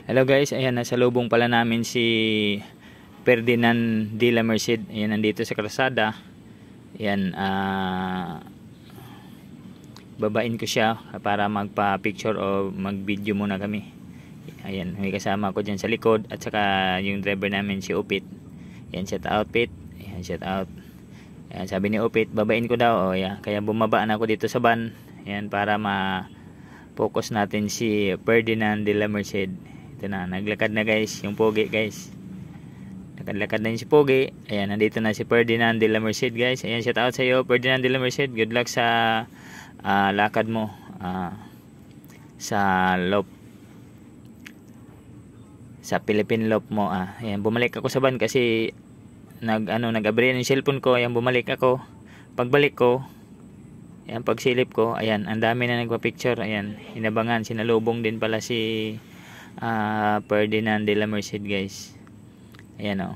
Hello guys, ayan, nasa lubong pala namin si Ferdinand de la Merced. Ayan, nandito sa kalsada. Ayan, babain ko siya para magpa-picture o mag-video muna kami. Ayan, may kasama ko dyan sa likod at saka yung driver namin si Upit. Ayan, shout out Pit. Ayan, shout out. Ayan, sabi ni Upit, babain ko daw. O, ayan, kaya bumaba na ako dito sa van. Ayan, para ma-focus natin si Ferdinand de la Merced. Ito na, naglakad na guys, yung pogi guys. Naglakad na si pogi. Ayan, nandito na si Ferdinand de la Merced guys. Ayan, shout out sa iyo Ferdinand de la Merced. Good luck sa lakad mo sa loop, sa Philippine loop mo. Ayan, bumalik ako sa van kasi nag-abrihan yung cellphone ko. Ayan, bumalik ako. Pagbalik ko, ayan, pagsilip ko, ayan, ang dami na nagpa-picture. Ayan, hinabangan, sinalubong din pala si Ferdinand de la Merced guys. Ayan o,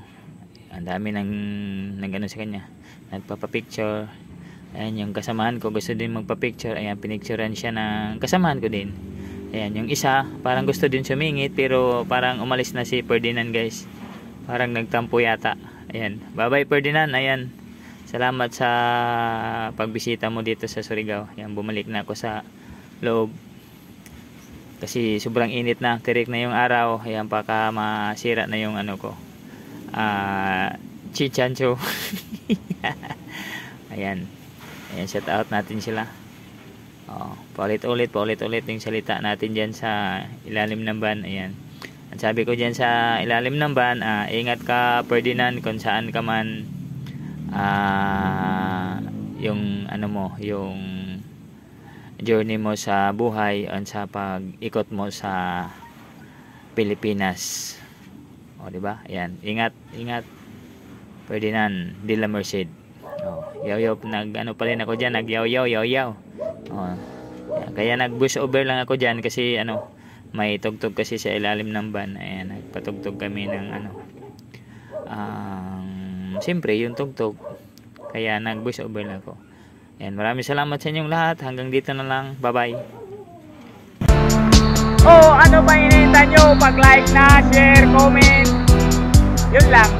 ang dami nag-ano sa kanya, nagpapapicture. Ayan, yung kasamahan ko gusto din magpa-picture. Ayan, pinicturean siya ng kasamahan ko din. Ayan, yung isa parang gusto din sumingit pero parang umalis na si Ferdinand guys, parang nagtampo yata. Ayan, bye bye Ferdinand. Ayan, salamat sa pagbisita mo dito sa Surigao. Ayan, bumalik na ako sa loob kasi sobrang init na, tirik na yung araw. Ayan, baka masira na yung ano ko, chichancho. Ayan, ayan, shout out natin sila. Paulit-ulit yung salita natin dyan sa ilalim ng van. Ayan, ang sabi ko dyan sa ilalim ng van, ingat ka Ferdinand kung saan ka man, yung ano mo, yung journey mo sa buhay, sa pag-ikot mo sa Pilipinas. O, di ba? Ayan, ingat Ferdinand de la Merced. Yaw nag-ano pa rin ako diyan, nag-yaw. Kaya nag-bus over lang ako diyan kasi may tugtog kasi sa ilalim ng van. Ayan, nagpatugtog kami ng siyempre yung tugtog. Kaya nag-bus over lang ako. Ayan, maraming salamat sa inyong lahat. Hanggang dito na lang. Bye-bye. Ano pa hinihintay nyo? Pag-like na, share, comment. Yun lang.